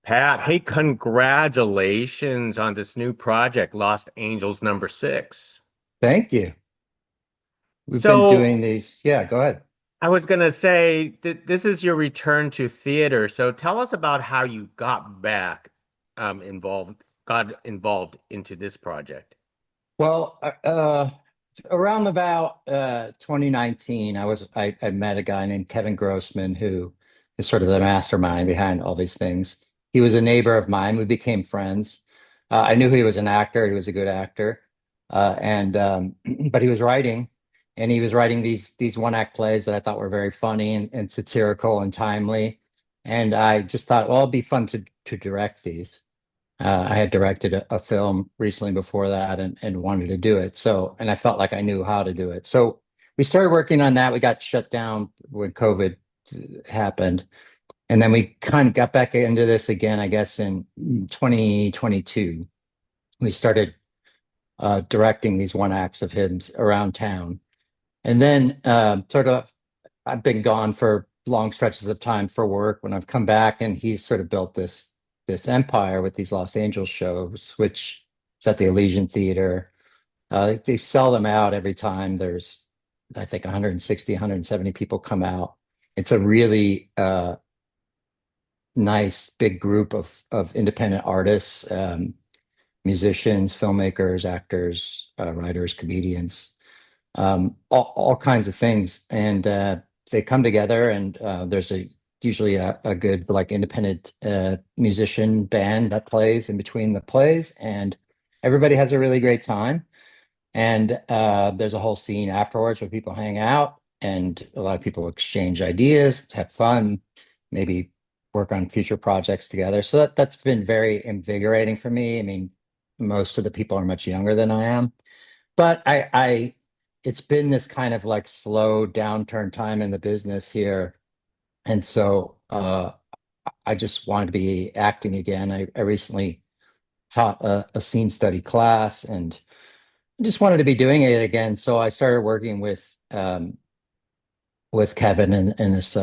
Pat, hey, congratulations on this new project, Lost Angels number 6. Thank you. We've been So doing these. Yeah, go ahead. I was gonna say that this is your return to theater. So tell us about how you got back got involved into this project. Well, around about 2019, I met a guy named Kevin Grossman who is sort of the mastermind behind all these things. He was a neighbor of mine. We became friends. I knew he was an actor. He was a good actor, and but he was writing these one act plays that I thought were very funny and satirical and timely. And I just thought, well, it'd be fun to direct these. I had directed a film recently before that and wanted to do it. So, and I felt like I knew how to do it. So we started working on that. We got shut down when COVID happened. And then we kind of got back into this again, I guess, in 2022. We started directing these one acts of his around town. And then sort of, I've been gone for long stretches of time for work. When I've come back, and he's sort of built this empire with these Los Angeles shows, which is at the Elysian Theater. They sell them out every time. There's, I think, 160, 170 people come out. It's a really nice big group of independent artists, musicians, filmmakers, actors, writers, comedians, all kinds of things. And they come together, and there's usually a good like independent musician band that plays in between the plays, and everybody has a really great time. And there's a whole scene afterwards where people hang out, and a lot of people exchange ideas, have fun, maybe work on future projects together. So that's been very invigorating for me. I mean, most of the people are much younger than I am, but it's been this kind of like slow downturn time in the business here. And so I just wanted to be acting again. I recently taught a scene study class and just wanted to be doing it again. So I started working with Kevin and this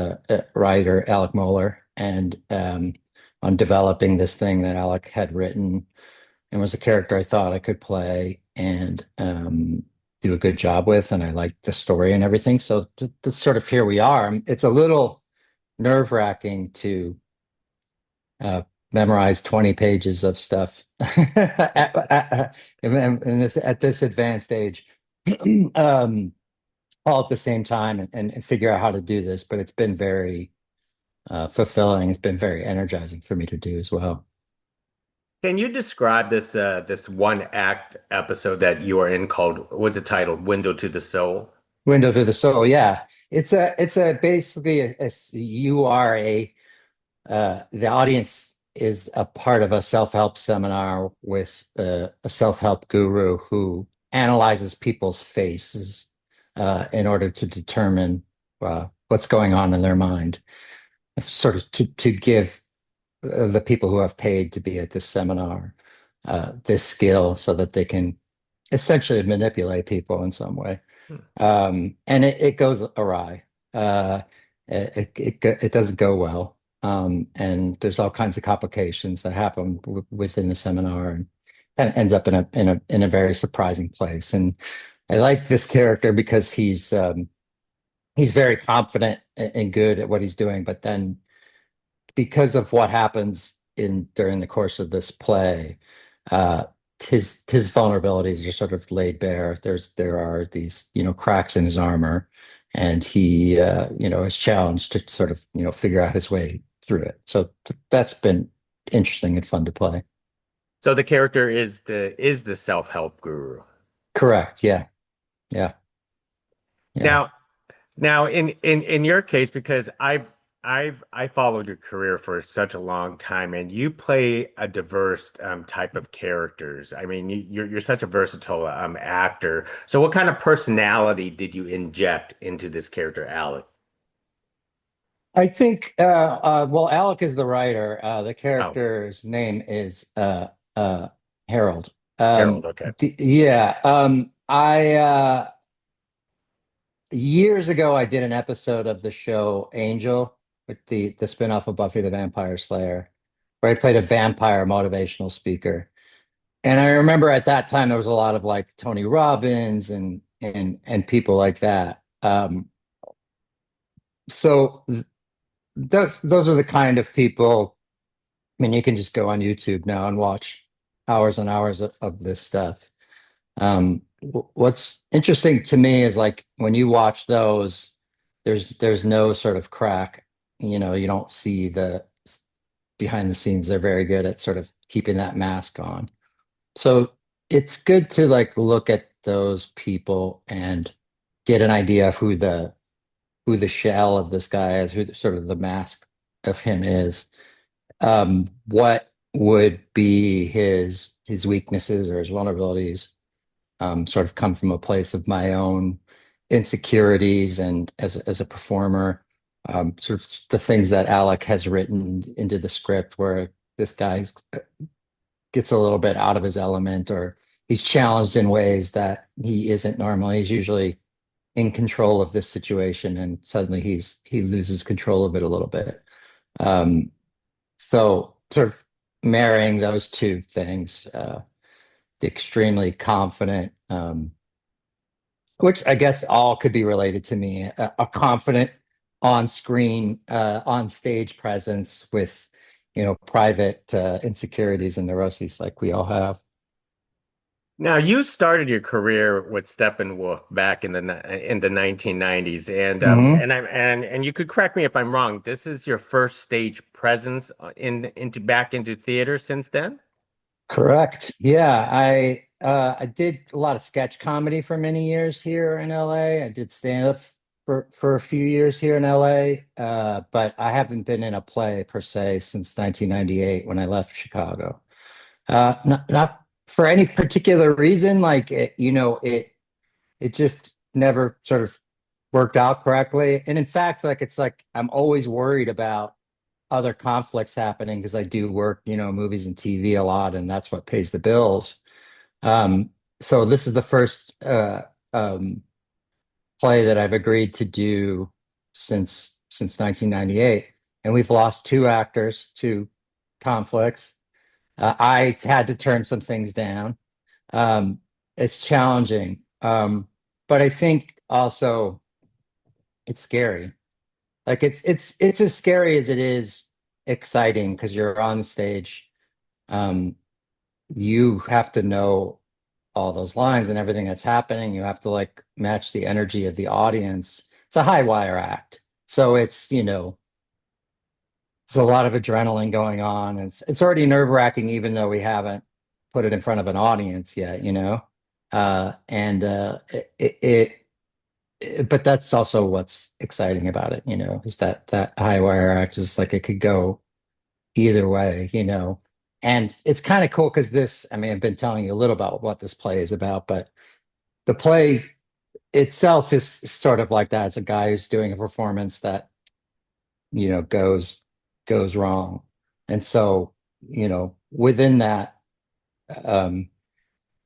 writer, Alec Moeller, and on developing this thing that Alec had written and was a character I thought I could play and do a good job with. And I liked the story and everything. So to sort of here we are. It's a little nerve-wracking to uh, memorize 20 pages of stuff at this advanced age, um, all at the same time, and figure out how to do this. But it's been very fulfilling. It's been very energizing for me to do as well. Can you describe this one act episode that you are in called, what's it titled? Window to the Soul? Window to the Soul, yeah. It's a basically you are the audience is a part of a self-help seminar with a self-help guru who analyzes people's faces in order to determine what's going on in their mind. It's sort of to give the people who have paid to be at this seminar this skill so that they can essentially manipulate people in some way. Hmm. And it goes awry. Uh, it doesn't go well. And there's all kinds of complications that happen within the seminar, and kind of ends up in a very surprising place. And I like this character because he's very confident and good at what he's doing, but then because of what happens in during the course of this play, uh, his vulnerabilities are sort of laid bare. There are these cracks in his armor, and he is challenged to sort of figure out his way through it. So that's been interesting and fun to play. So the character is the self-help guru. Correct. Yeah. Yeah. Yeah. Now, now in your case, because I followed your career for such a long time, and you play a diverse type of characters. I mean, you're such a versatile actor. So, what kind of personality did you inject into this character, Alec? I think well, Alec is the writer. The Oh, character's name is Harold. Harold. Okay. Yeah. I Years ago I did an episode of the show Angel with the spinoff of Buffy the Vampire Slayer, where I played a vampire motivational speaker. And I remember at that time there was a lot of like Tony Robbins and people like that. So those are the kind of people. I mean, you can just go on YouTube now and watch hours and hours of this stuff. What's interesting to me is like when you watch those, there's no sort of crack. You don't see the behind the scenes. They're very good at sort of keeping that mask on. So it's good to like look at those people and get an idea of who the shell of this guy is, who sort of the mask of him is. What would be his weaknesses or his vulnerabilities? Sort of come from a place of my own insecurities and as a performer, sort of the things that Alec has written into the script where this guy gets a little bit out of his element or he's challenged in ways that he isn't normally. He's usually in control of this situation and suddenly he loses control of it a little bit. Um, so sort of marrying those two things, the extremely confident, which I guess all could be related to me, a confident on screen, on stage presence with, private insecurities and neuroses like we all have. Now, you started your career with Steppenwolf back in the 1990s, and Hmm. you could correct me if I'm wrong. This is your first stage presence into back into theater since then? Correct. Yeah, I did a lot of sketch comedy for many years here in LA. I did stand up for a few years here in LA, but I haven't been in a play per se since 1998 when I left Chicago. Not for any particular reason, like it just never sort of worked out correctly. And in fact, like it's like I'm always worried about other conflicts happening because I do work, movies and TV a lot, and that's what pays the bills. Um, so this is the first play that I've agreed to do since 1998, and we've lost two actors to conflicts. I had to turn some things down. Um, it's challenging, but I think also it's scary. Like it's as scary as it is exciting because you're on stage. Um, you have to know all those lines and everything that's happening. You have to like match the energy of the audience. It's a high wire act. So it's a lot of adrenaline going on. It's already nerve-wracking even though we haven't put it in front of an audience yet. And but that's also what's exciting about it, is that high wire act is like it could go either way. And it's kind of cool because I mean, I've been telling you a little about what this play is about, but the play itself is sort of like that. It's a guy who's doing a performance that, goes wrong. And so, within that, um,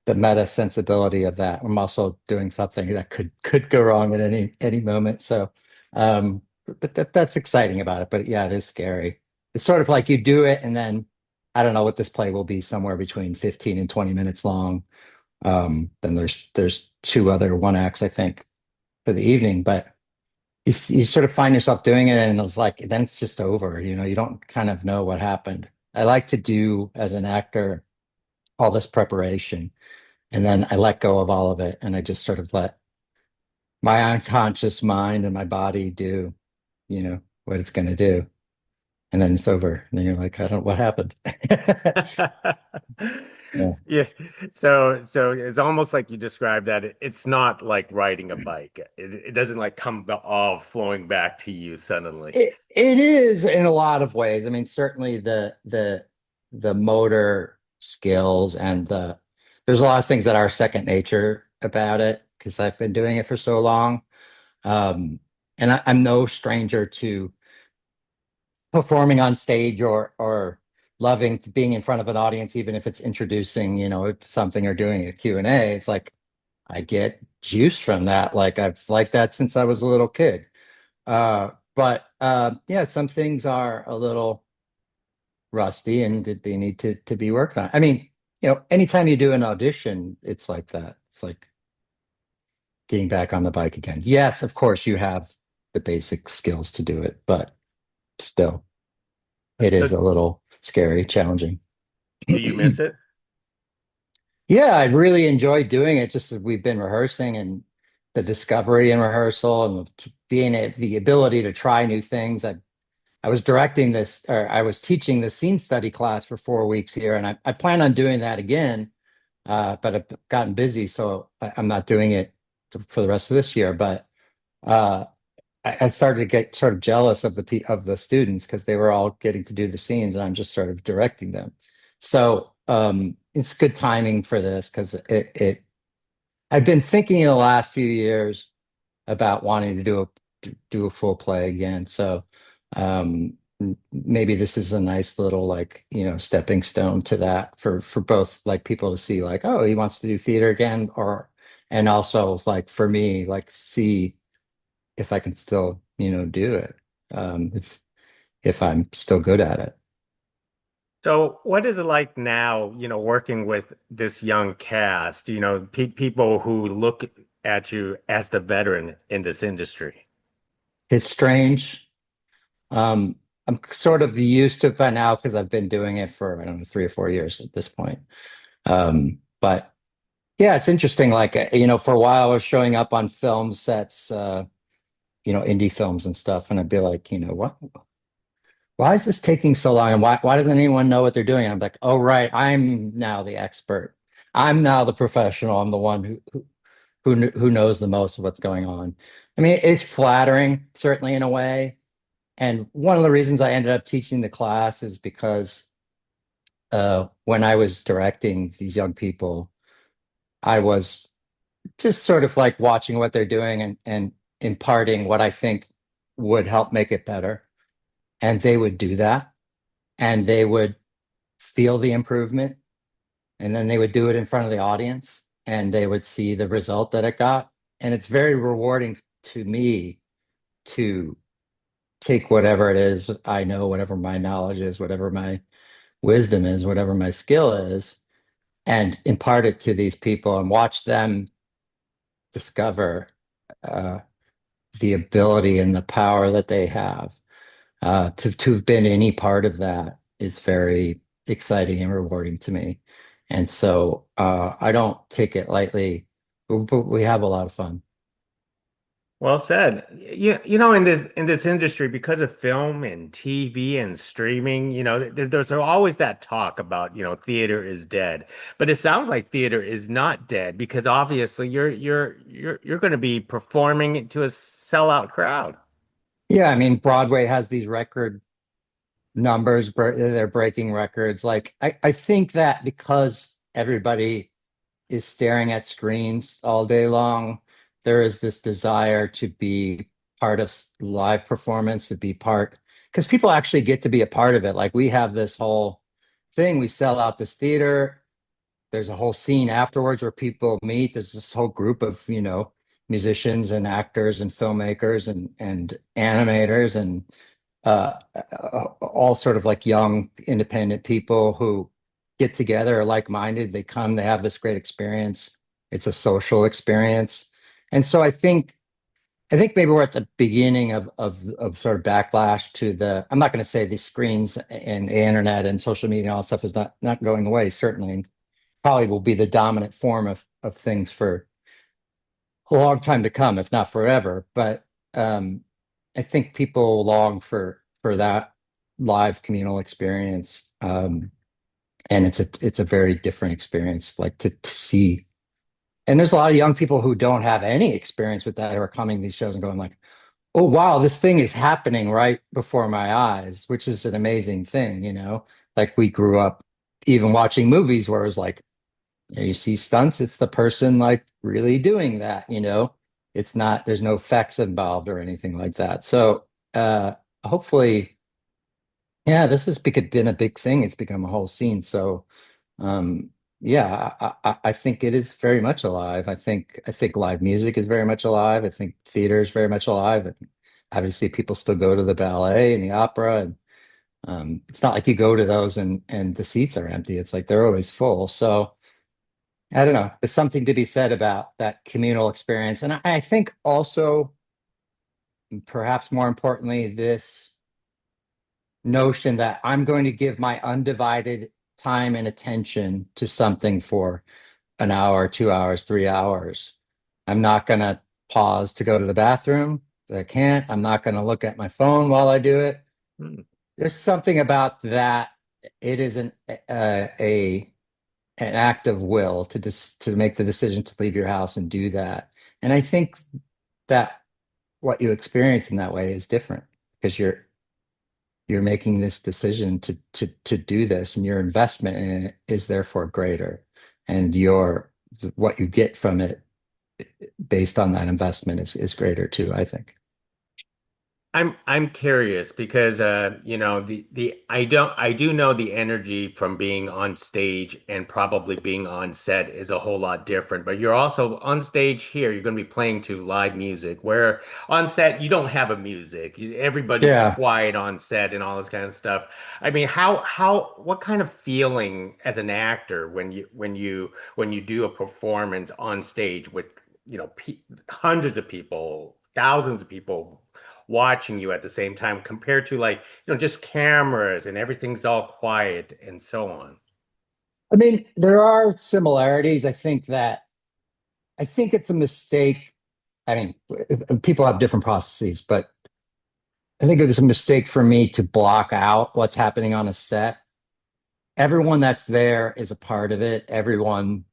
the meta sensibility of that. I'm also doing something that could go wrong at any moment. So, but that's exciting about it. But yeah, it is scary. It's sort of like you do it, and then I don't know what this play will be, somewhere between 15 and 20 minutes long. Then there's two other one acts, I think, for the evening. But you sort of find yourself doing it, and it's like then it's just over. You don't kind of know what happened. I like to do as an actor all this preparation and then I let go of all of it and I just sort of let my unconscious mind and my body do, what it's going to do. And then it's over. And then you're like, I don't, what happened? Yeah. Yeah. So it's almost like you described that it's not like riding a bike. It doesn't like come all flowing back to you suddenly. It is in a lot of ways. I mean, certainly the motor skills and there's a lot of things that are second nature about it because I've been doing it for so long. Um, and I'm no stranger to performing on stage or loving being in front of an audience, even if it's introducing, something or doing a Q&A. It's like I get juice from that. Like I've liked that since I was a little kid. But yeah, some things are a little rusty and they need to be worked on. I mean, anytime you do an audition, it's like that. It's like getting back on the bike again. Yes, of course you have the basic skills to do it, but still, it So is a little scary, challenging. do you miss it? Yeah, I really enjoyed doing it. Just as we've been rehearsing and the discovery in rehearsal and the ability to try new things. I was directing this, or I was teaching the scene study class for 4 weeks here, and I plan on doing that again. But I've gotten busy, so I'm not doing it for the rest of this year. But uh, I started to get sort of jealous of of the students because they were all getting to do the scenes, and I'm just sort of directing them. So it's good timing for this because it I've been thinking in the last few years about wanting to do a full play again. So maybe this is a nice little like stepping stone to that for both like people to see like, oh, he wants to do theater again, or and also like for me like see if I can still do it, if I'm still good at it. So what is it like now, working with this young cast, pe people who look at you as the veteran in this industry? It's strange. Um, I'm sort of used to it by now because I've been doing it for, I don't know, 3 or 4 years at this point. But yeah, it's interesting. Like, for a while I was showing up on film sets, indie films and stuff, and I'd be like, why is this taking so long? And why doesn't anyone know what they're doing? And I'm like, oh, right, I'm now the expert. I'm now the professional. I'm the one who knows the most of what's going on. I mean, it's flattering, certainly in a way. And one of the reasons I ended up teaching the class is because when I was directing these young people, I was just sort of like watching what they're doing and imparting what I think would help make it better. And they would do that and they would feel the improvement. And then they would do it in front of the audience and they would see the result that it got. And it's very rewarding to me to take whatever it is I know, whatever my knowledge is, whatever my wisdom is, whatever my skill is, and impart it to these people and watch them discover uh, the ability and the power that they have. To have been any part of that is very exciting and rewarding to me. And so I don't take it lightly, but we have a lot of fun. Well said. In this industry, because of film and TV and streaming, there's always that talk about, theater is dead. But it sounds like theater is not dead because obviously you're going to be performing to a sellout crowd. Yeah, I mean, Broadway has these record numbers, they're breaking records. Like, I think that because everybody is staring at screens all day long, there is this desire to be part of live performance, to be part, because people actually get to be a part of it. Like we have this whole thing, we sell out this theater. There's a whole scene afterwards where people meet. There's this whole group of, musicians and actors and filmmakers and animators and all sort of like young independent people who get together, are like-minded. They come, they have this great experience. It's a social experience. And so I think maybe we're at the beginning of sort of backlash to the, I'm not going to say the screens and the internet and social media and all that stuff is not going away, certainly. Probably will be the dominant form of things for a long time to come, if not forever. But um, I think people long for that live communal experience, and it's a very different experience. Like to see, and there's a lot of young people who don't have any experience with that who are coming to these shows and going like, "Oh wow, this thing is happening right before my eyes," which is an amazing thing, Like we grew up even watching movies where it was like you see stunts, it's the person like really doing that. It's not, there's no effects involved or anything like that. So hopefully, yeah, this has been a big thing. It's become a whole scene. So um yeah, I think it is very much alive. I think live music is very much alive. I think theater is very much alive. And obviously people still go to the ballet and the opera. It's not like you go to those and the seats are empty. It's like they're always full. So I don't know. There's something to be said about that communal experience. And I think also, perhaps more importantly, this notion that I'm going to give my undivided time and attention to something for an hour, 2 hours, 3 hours. I'm not going to pause to go to the bathroom. I can't. I'm not going to look at my phone while I do it. Hmm. There's something about that. It is an act of will to make the decision to leave your house and do that. And I think that what you experience in that way is different because you're making this decision to do this, and your investment in it is therefore greater, and your what you get from it based on that investment is greater too, I think. I'm curious because you know the I do know the energy from being on stage and probably being on set is a whole lot different. But you're also on stage here, you're going to be playing to live music, where on set you don't have a music. Everybody's Yeah. quiet on set and all this kind of stuff. I mean, what kind of feeling as an actor when you do a performance on stage with pe hundreds of people, thousands of people watching you at the same time compared to like, just cameras and everything's all quiet and so on. I mean, there are similarities. I think it's a mistake. I mean, people have different processes, but I think it was a mistake for me to block out what's happening on a set. Everyone that's there is a part of it. Everyone,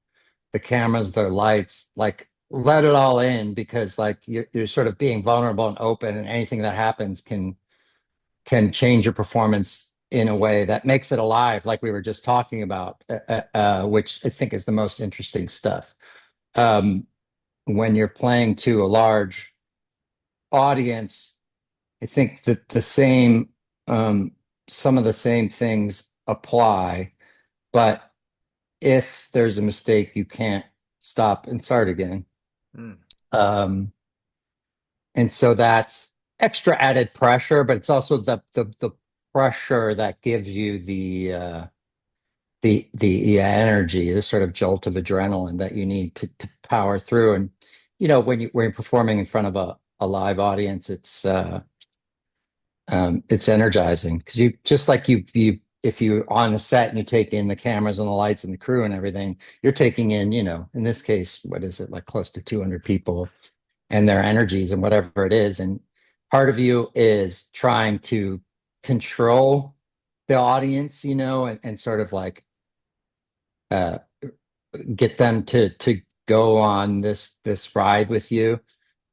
the cameras, the lights, like let it all in because like you're sort of being vulnerable and open, and anything that happens can change your performance in a way that makes it alive, like we were just talking about, which I think is the most interesting stuff. Um, when you're playing to a large audience, I think that um, some of the same things apply, but if there's a mistake, you can't stop and start again. Mm. Um, and so that's extra added pressure, but it's also the pressure that gives you the energy, the sort of jolt of adrenaline that you need to power through. And when you're performing in front of a live audience, it's energizing because you just like you if you're on the set and you take in the cameras and the lights and the crew and everything, you're taking in, in this case, what is it, like close to 200 people and their energies and whatever it is. And part of you is trying to control the audience, and sort of like uh, get them to go on this ride with you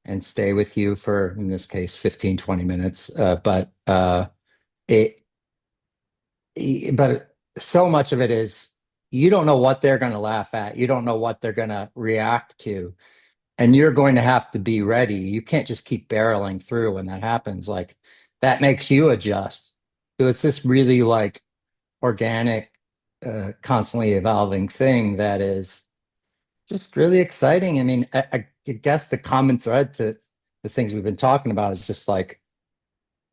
and stay with you for, in this case, 15, 20 minutes. It, but so much of it is you don't know what they're going to laugh at. You don't know what they're going to react to. And you're going to have to be ready. You can't just keep barreling through when that happens. Like that makes you adjust. So it's this really like organic, constantly evolving thing that is just really exciting. I mean, I guess the common thread to the things we've been talking about is just like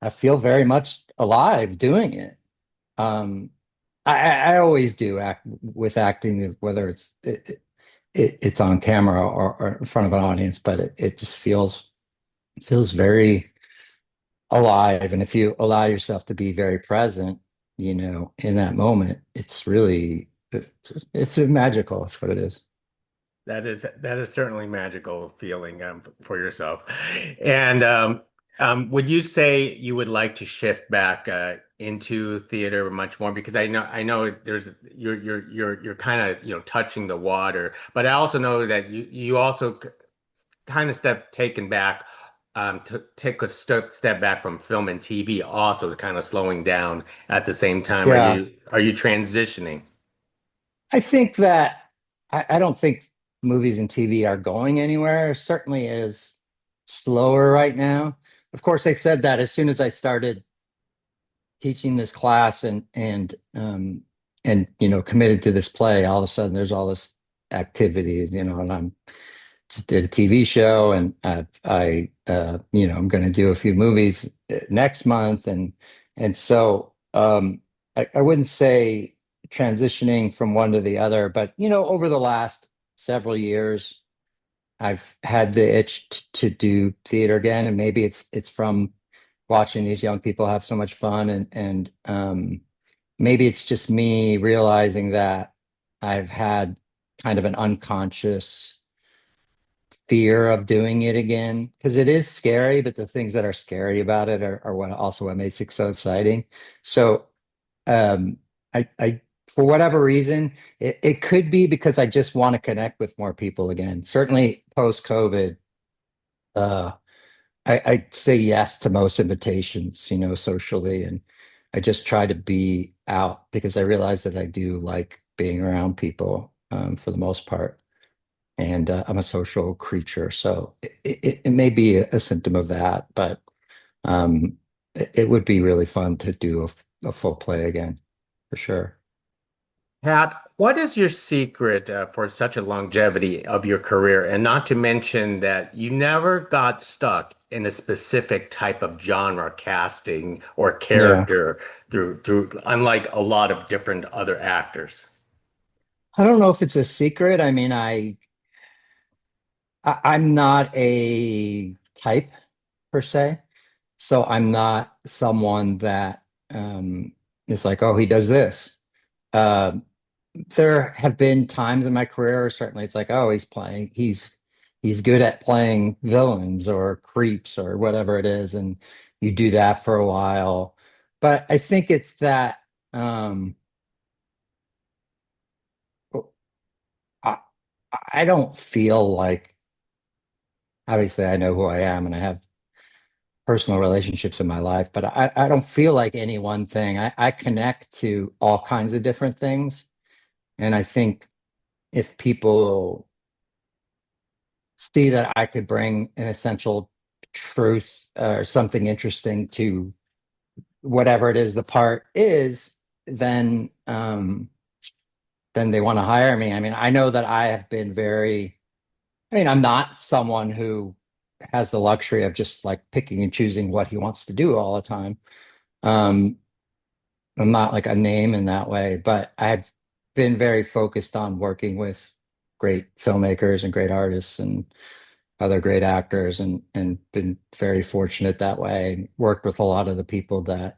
I feel very much alive doing it. Um, I always do act with acting, whether it's on camera or in front of an audience, but it just feels very alive. And if you allow yourself to be very present, in that moment, it's really it's magical. It's what it is. That is certainly magical feeling for yourself. And would you say you would like to shift back into theater much more? Because I know there's you're kind of touching the water, but I also know that you also kind of taken back to take a step back from film and TV, also kind of slowing down at the same time. Are Yeah, you transitioning? I think that I don't think movies and TV are going anywhere. It certainly is slower right now. Of course, they said that as soon as I started teaching this class and committed to this play, all of a sudden there's all this activities, and I'm did a TV show, and I'm going to do a few movies next month, and so. I wouldn't say transitioning from one to the other, but over the last several years, I've had the itch to do theater again, and maybe it's from watching these young people have so much fun, and maybe it's just me realizing that I've had kind of an unconscious fear of doing it again because it is scary, but the things that are scary about it are what makes it so exciting. So um, I for whatever reason, it could be because I just want to connect with more people again. Certainly post COVID, uh, I say yes to most invitations, socially, and I just try to be out because I realize that I do like being around people for the most part, and I'm a social creature, so it may be a symptom of that, but it would be really fun to do a full play again, for sure. Pat, what is your secret for such a longevity of your career? And not to mention that you never got stuck in a specific type of genre casting or Yeah. character through unlike a lot of different other actors. I don't know if it's a secret. I mean, I'm not a type per se. So I'm not someone that is like, oh, he does this. Uh, there have been times in my career, certainly it's like, oh, he's good at playing villains or creeps or whatever it is, and you do that for a while. But I think it's that um, I, I don't feel like obviously I know who I am and I have personal relationships in my life, but I don't feel like any one thing. I connect to all kinds of different things. And I think if people see that I could bring an essential truth or something interesting to whatever it is the part is, then they want to hire me. I mean, I know that I have been I mean, I'm not someone who has the luxury of just like picking and choosing what he wants to do all the time. Um, I'm not like a name in that way, but I've been very focused on working with great filmmakers and great artists and other great actors and been very fortunate that way. Worked with a lot of the people that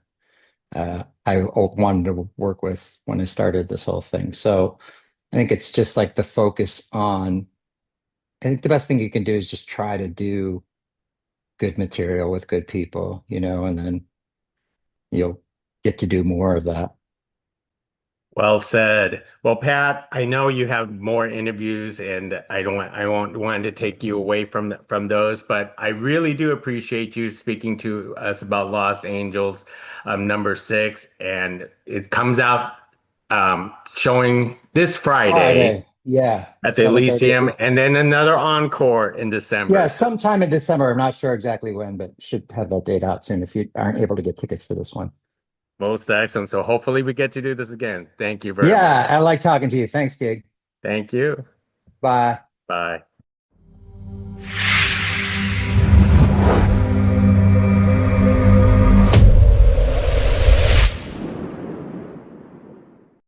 I wanted to work with when I started this whole thing. So I think it's just like the focus on, I think the best thing you can do is just try to do good material with good people, and then you'll get to do more of that. Well said. Well, Pat, I know you have more interviews, and I won't want to take you away from those, but I really do appreciate you speaking to us about Lost Angels, number 6, and it comes out showing this Friday Friday. Yeah. at the 7:30 at Elysium, the and then another encore in Yeah, December. sometime in December. I'm not sure exactly when, but should have that date out soon if you aren't able to get tickets for this one. Most excellent. So hopefully we get to do this again. Thank you very much. Yeah, I like talking to you. Thanks, Gig. Thank you. Bye. Bye.